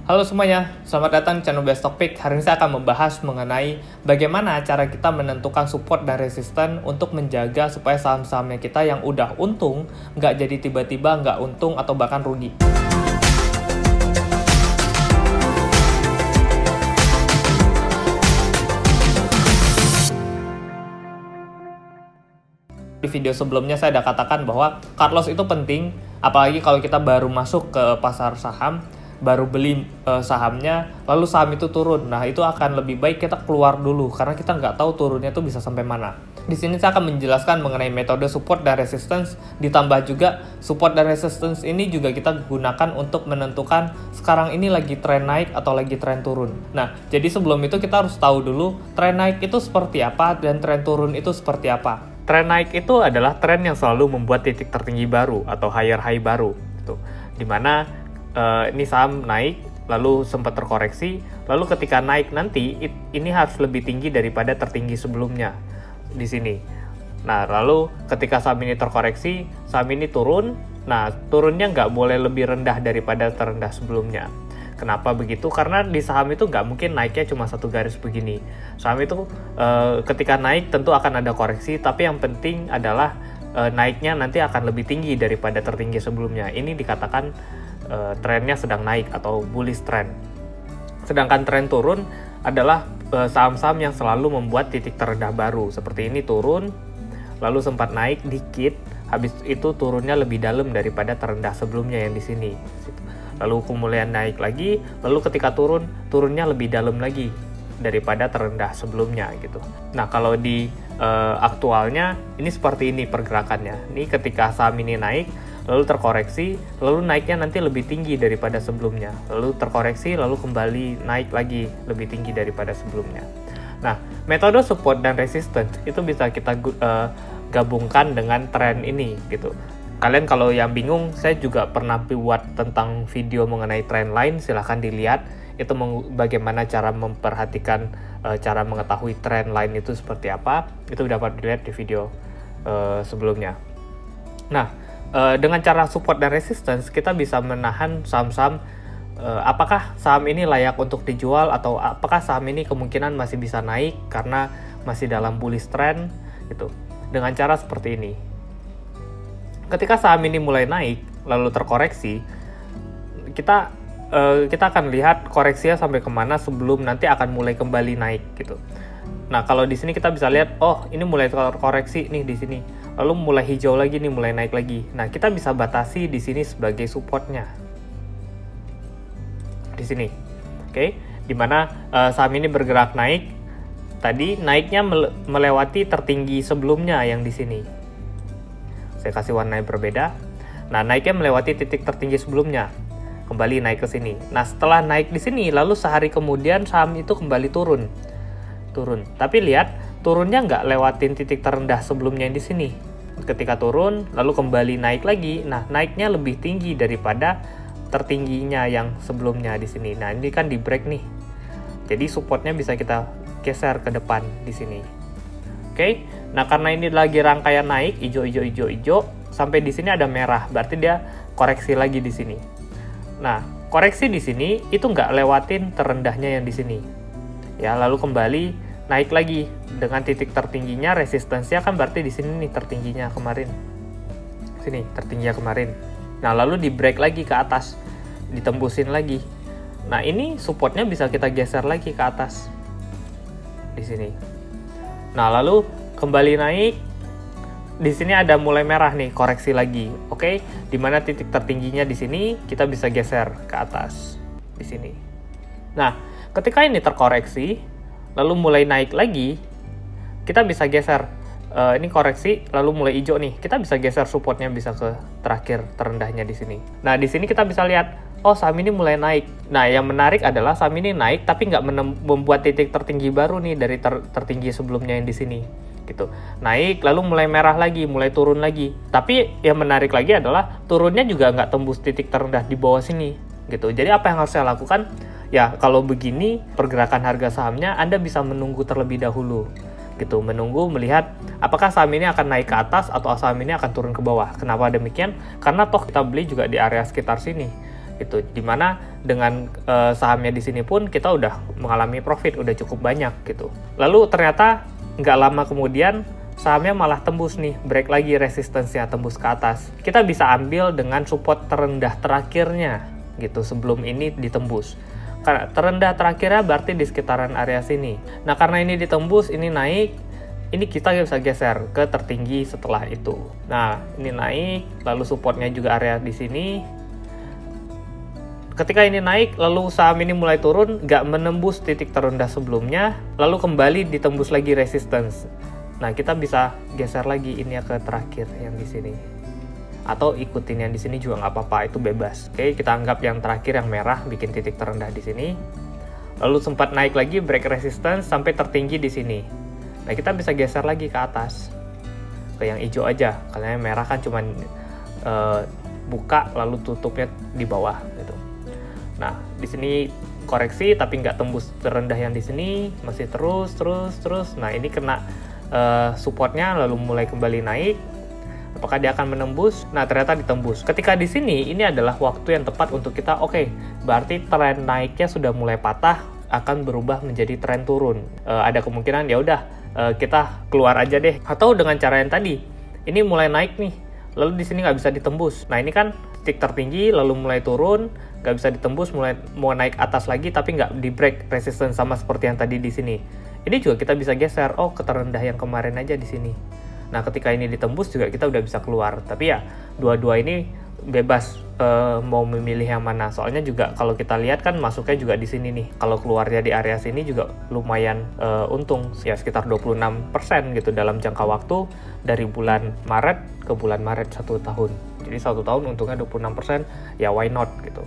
Halo semuanya, selamat datang di channel Best Stock Pick. Hari ini saya akan membahas mengenai bagaimana cara kita menentukan support dan resisten untuk menjaga supaya saham-sahamnya kita yang udah untung nggak jadi tiba-tiba nggak untung atau bahkan rugi. Di video sebelumnya saya sudah katakan bahwa cut loss itu penting, apalagi kalau kita baru masuk ke pasar saham, baru beli sahamnya, lalu saham itu turun. Nah, itu akan lebih baik kita keluar dulu, karena kita nggak tahu turunnya itu bisa sampai mana. Di sini saya akan menjelaskan mengenai metode support dan resistance, ditambah juga support dan resistance ini juga kita gunakan untuk menentukan sekarang ini lagi tren naik atau lagi tren turun. Nah, jadi sebelum itu kita harus tahu dulu tren naik itu seperti apa dan tren turun itu seperti apa. Tren naik itu adalah tren yang selalu membuat titik tertinggi baru atau higher high baru, gitu. Dimana ini saham naik, lalu sempat terkoreksi, lalu ketika naik nanti ini harus lebih tinggi daripada tertinggi sebelumnya di sini. Nah, lalu ketika saham ini terkoreksi, saham ini turun, nah turunnya nggak boleh lebih rendah daripada terendah sebelumnya. Kenapa begitu? Karena di saham itu nggak mungkin naiknya cuma satu garis begini. Saham itu ketika naik tentu akan ada koreksi, tapi yang penting adalah naiknya nanti akan lebih tinggi daripada tertinggi sebelumnya. Ini dikatakan trennya sedang naik atau bullish trend. Sedangkan tren turun adalah saham-saham yang selalu membuat titik terendah baru. Seperti ini turun, lalu sempat naik dikit, habis itu turunnya lebih dalam daripada terendah sebelumnya yang di sini. Lalu kemudian naik lagi, lalu ketika turunnya lebih dalam lagi daripada terendah sebelumnya gitu. Nah, kalau di aktualnya ini seperti ini pergerakannya. Ini ketika saham ini naik, lalu terkoreksi, lalu naiknya nanti lebih tinggi daripada sebelumnya. Lalu terkoreksi, lalu kembali naik lagi lebih tinggi daripada sebelumnya. Nah, metode support dan resistance itu bisa kita gabungkan dengan tren ini gitu. Kalian kalau yang bingung, saya juga pernah buat tentang video mengenai trend line, silahkan dilihat. Itu bagaimana cara memperhatikan, cara mengetahui trend line itu seperti apa. Itu dapat dilihat di video sebelumnya. Nah, dengan cara support dan resistance, kita bisa menahan saham-saham apakah saham ini layak untuk dijual atau apakah saham ini kemungkinan masih bisa naik karena masih dalam bullish trend gitu. Dengan cara seperti ini. Ketika saham ini mulai naik lalu terkoreksi, kita akan lihat koreksinya sampai kemana sebelum nanti akan mulai kembali naik gitu. Nah, kalau di sini kita bisa lihat, oh ini mulai terkoreksi nih di sini, lalu mulai hijau lagi nih, mulai naik lagi. Nah, kita bisa batasi di sini sebagai supportnya di sini, oke? Dimana saham ini bergerak naik, tadi naiknya melewati tertinggi sebelumnya yang di sini. Saya kasih warna yang berbeda. Nah, naiknya melewati titik tertinggi sebelumnya, kembali naik ke sini. Nah, setelah naik di sini, lalu sehari kemudian saham itu kembali turun. Tapi lihat, turunnya nggak lewatin titik terendah sebelumnya yang di sini. Ketika turun, lalu kembali naik lagi. Nah, naiknya lebih tinggi daripada tertingginya yang sebelumnya di sini. Nah, ini kan di break nih. Jadi supportnya bisa kita geser ke depan di sini. Oke. Nah, karena ini lagi rangkaian naik, hijau, sampai di sini ada merah, berarti dia koreksi lagi di sini. Nah, koreksi di sini itu nggak lewatin terendahnya yang di sini. Ya, lalu kembali naik lagi dengan titik tertingginya, resistensinya kan berarti di sini nih tertingginya kemarin. Sini tertingginya kemarin. Nah, lalu di break lagi ke atas, ditembusin lagi. Nah, ini supportnya bisa kita geser lagi ke atas di sini. Nah, lalu kembali naik. Di sini ada mulai merah nih, koreksi lagi. Oke, dimana titik tertingginya di sini kita bisa geser ke atas di sini. Nah, ketika ini terkoreksi, lalu mulai naik lagi, kita bisa geser. Ini koreksi, lalu mulai hijau nih. Kita bisa geser supportnya bisa ke terakhir terendahnya di sini. Nah, di sini kita bisa lihat, oh saham ini mulai naik. Nah, yang menarik adalah saham ini naik, tapi nggak membuat titik tertinggi baru nih dari tertinggi sebelumnya yang di sini. Gitu. Naik, lalu mulai merah lagi, mulai turun lagi. Tapi yang menarik lagi adalah turunnya juga nggak tembus titik terendah di bawah sini. Gitu. Jadi apa yang harus saya lakukan? Ya, kalau begini pergerakan harga sahamnya, Anda bisa menunggu terlebih dahulu. Gitu, menunggu melihat apakah saham ini akan naik ke atas atau saham ini akan turun ke bawah. Kenapa demikian? Karena toh kita beli juga di area sekitar sini. gitu. Dimana dengan sahamnya di sini pun kita udah mengalami profit, udah cukup banyak gitu. Lalu ternyata nggak lama kemudian sahamnya malah tembus nih, break lagi resistensinya, tembus ke atas. Kita bisa ambil dengan support terendah terakhirnya gitu sebelum ini ditembus. Karena terendah terakhirnya berarti di sekitaran area sini. Nah karena ini ditembus, ini naik, ini kita bisa geser ke tertinggi setelah itu. Nah ini naik, lalu supportnya juga area di sini. Ketika ini naik, lalu saham ini mulai turun, nggak menembus titik terendah sebelumnya, lalu kembali ditembus lagi resistance. Nah, kita bisa geser lagi ini ya ke terakhir yang di sini. Atau ikutin yang di sini juga nggak apa-apa, itu bebas. Oke, kita anggap yang terakhir yang merah bikin titik terendah di sini. Lalu sempat naik lagi, break resistance sampai tertinggi di sini. Nah, kita bisa geser lagi ke atas. Ke yang hijau aja, karena yang merah kan cuman buka lalu tutupnya di bawah gitu. Nah, di sini koreksi tapi nggak tembus terendah yang di sini, masih terus. Nah, ini kena supportnya lalu mulai kembali naik. Apakah dia akan menembus? Nah, ternyata ditembus. Ketika di sini, ini adalah waktu yang tepat untuk kita, oke, berarti tren naiknya sudah mulai patah, akan berubah menjadi tren turun. Ada kemungkinan ya udah kita keluar aja deh. Atau dengan cara yang tadi, ini mulai naik nih, lalu di sini nggak bisa ditembus. Nah, ini kan titik tertinggi, lalu mulai turun, nggak bisa ditembus, mulai mau naik atas lagi, tapi nggak di break resistance sama seperti yang tadi di sini. Ini juga kita bisa geser, ke terendah yang kemarin aja di sini. Nah, ketika ini ditembus juga kita udah bisa keluar. Tapi ya, dua-dua ini bebas mau memilih yang mana. Soalnya juga kalau kita lihat kan masuknya juga di sini nih. Kalau keluarnya di area sini juga lumayan untung, ya sekitar 26% gitu dalam jangka waktu dari bulan Maret ke bulan Maret 1 tahun. Jadi 1 tahun untungnya 26%, ya why not gitu.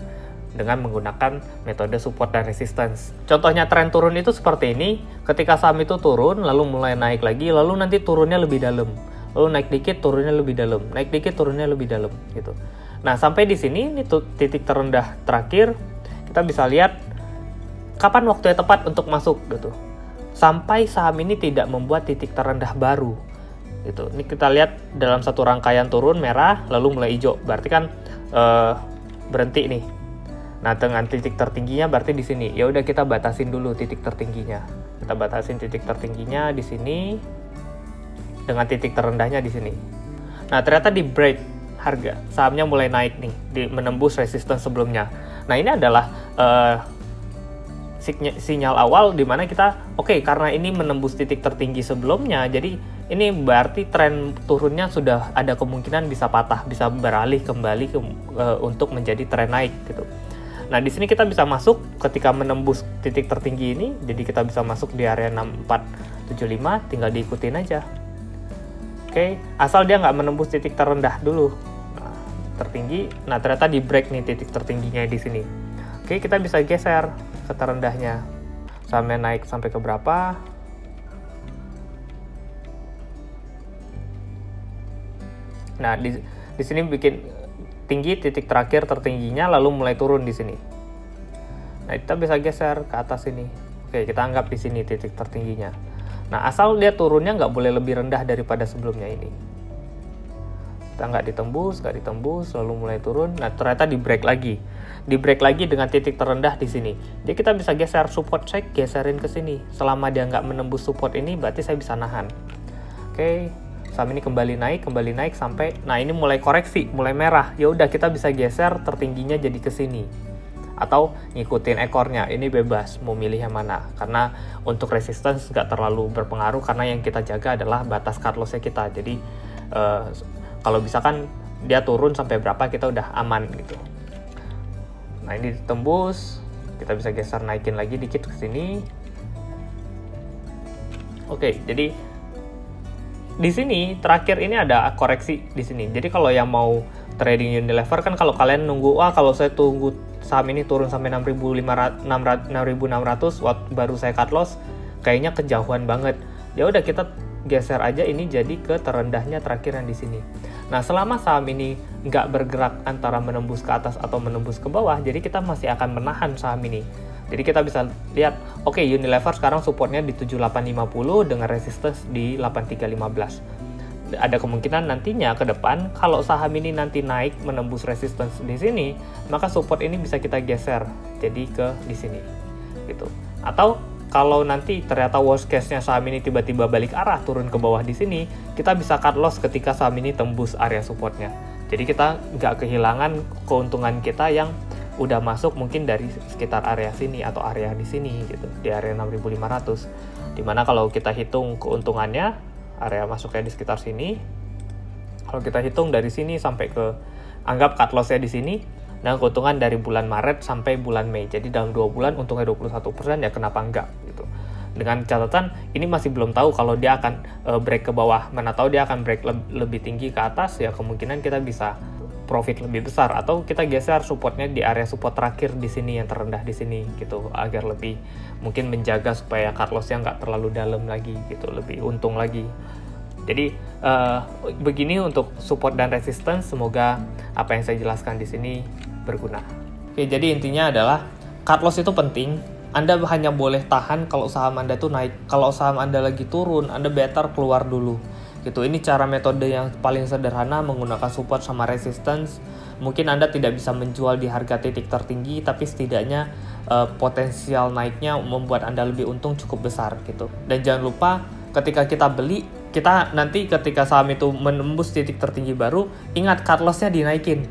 Dengan menggunakan metode support dan resistance. Contohnya tren turun itu seperti ini, ketika saham itu turun, lalu mulai naik lagi, lalu nanti turunnya lebih dalam. Lalu naik dikit, turunnya lebih dalam. Naik dikit, turunnya lebih dalam gitu. Nah, sampai di sini, ini titik terendah terakhir, kita bisa lihat kapan waktu yang tepat untuk masuk gitu. Sampai saham ini tidak membuat titik terendah baru gitu. Ini kita lihat dalam satu rangkaian turun merah, lalu mulai hijau. Berarti kan berhenti nih. Nah, dengan titik tertingginya berarti di sini. Ya udah kita batasin dulu titik tertingginya. Kita batasin titik tertingginya di sini dengan titik terendahnya di sini. Nah, ternyata di break harga. Sahamnya mulai naik nih, menembus resistance sebelumnya. Nah, ini adalah sinyal awal di mana kita karena ini menembus titik tertinggi sebelumnya, jadi ini berarti tren turunnya sudah ada kemungkinan bisa patah, bisa beralih kembali untuk menjadi tren naik gitu. Nah, di sini kita bisa masuk ketika menembus titik tertinggi ini, jadi kita bisa masuk di area 6475, tinggal diikutin aja. Asal dia nggak menembus titik terendah dulu, tertinggi. Nah, ternyata di break nih titik tertingginya di sini. Kita bisa geser ke terendahnya. Sampai naik sampai ke berapa? Nah, di sini bikin tinggi, titik terakhir tertingginya, lalu mulai turun di sini. Nah, kita bisa geser ke atas ini. Kita anggap di sini titik tertingginya. Nah, asal dia turunnya nggak boleh lebih rendah daripada sebelumnya ini. Kita nggak ditembus, lalu mulai turun. Nah, ternyata di break lagi. Di break lagi dengan titik terendah di sini. Jadi kita bisa geser support check, geserin ke sini. Selama dia nggak menembus support ini, berarti saya bisa nahan. Saham ini kembali naik sampai, nah ini mulai koreksi, mulai merah. Ya udah kita bisa geser tertingginya jadi ke sini. Atau ngikutin ekornya, ini bebas mau milih yang mana. Karena untuk resistance nggak terlalu berpengaruh, karena yang kita jaga adalah batas cut loss-nya kita. Jadi kalau bisa kan dia turun sampai berapa kita udah aman gitu. Nah, ini ditembus, kita bisa geser naikin lagi dikit ke sini. Jadi di sini terakhir ini ada koreksi di sini. Jadi kalau yang mau trading Unilever kan, kalau kalian nunggu, kalau saya tunggu saham ini turun sampai 6.600 baru saya cut loss, kayaknya kejauhan banget. Ya udah kita geser aja ini jadi ke terendahnya terakhir yang di sini. Nah, selama saham ini nggak bergerak antara menembus ke atas atau menembus ke bawah, jadi kita masih akan menahan saham ini. Jadi kita bisa lihat, Unilever sekarang supportnya di 7850 dengan resistance di 8315. ada kemungkinan nantinya ke depan kalau saham ini nanti naik menembus resistance di sini, maka support ini bisa kita geser jadi ke di sini gitu. Atau kalau nanti ternyata worst case-nya saham ini tiba-tiba balik arah turun ke bawah di sini, kita bisa cut loss ketika saham ini tembus area supportnya. Jadi kita nggak kehilangan keuntungan kita yang udah masuk mungkin dari sekitar area sini atau area di sini gitu, di area 6.500. Dimana kalau kita hitung keuntungannya, area masuknya di sekitar sini. Kalau kita hitung dari sini sampai ke, anggap cut loss-nya di sini, dan keuntungan dari bulan Maret sampai bulan Mei. Jadi dalam 2 bulan untungnya 21%, ya kenapa enggak gitu. Dengan catatan ini masih belum tahu kalau dia akan break ke bawah, mana tahu dia akan break lebih tinggi ke atas, ya kemungkinan kita bisa profit lebih besar, atau kita geser supportnya di area support terakhir di sini yang terendah di sini gitu, agar lebih mungkin menjaga supaya cut loss-nya nggak terlalu dalam lagi gitu, lebih untung lagi. Jadi begini untuk support dan resistance, semoga apa yang saya jelaskan di sini berguna. Oke, jadi intinya adalah cut loss itu penting. Anda hanya boleh tahan kalau saham Anda tuh naik. Kalau saham Anda lagi turun, Anda better keluar dulu. Gitu. Ini cara metode yang paling sederhana, menggunakan support sama resistance. Mungkin Anda tidak bisa menjual di harga titik tertinggi, tapi setidaknya potensial naiknya membuat Anda lebih untung cukup besar gitu. Dan jangan lupa ketika kita beli, kita nanti ketika saham itu menembus titik tertinggi baru, ingat cut loss-nya dinaikin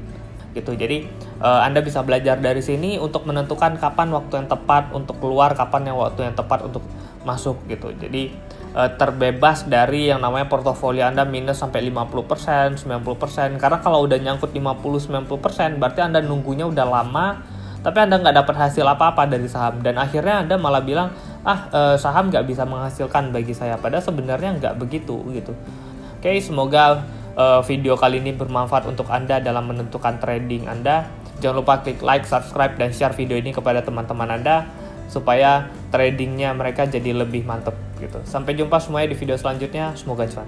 gitu. Jadi Anda bisa belajar dari sini untuk menentukan kapan waktu yang tepat untuk keluar, kapan yang waktu yang tepat untuk masuk gitu. Jadi terbebas dari yang namanya portofolio Anda minus sampai 50%, 90%. Karena kalau udah nyangkut 50-90%, berarti Anda nunggunya udah lama, tapi Anda nggak dapat hasil apa-apa dari saham. Dan akhirnya Anda malah bilang, saham nggak bisa menghasilkan bagi saya. Padahal sebenarnya nggak begitu gitu. Oke, semoga video kali ini bermanfaat untuk Anda dalam menentukan trading Anda. Jangan lupa klik like, subscribe, dan share video ini kepada teman-teman Anda supaya tradingnya mereka jadi lebih mantap gitu. Sampai jumpa semuanya di video selanjutnya. Semoga cuan.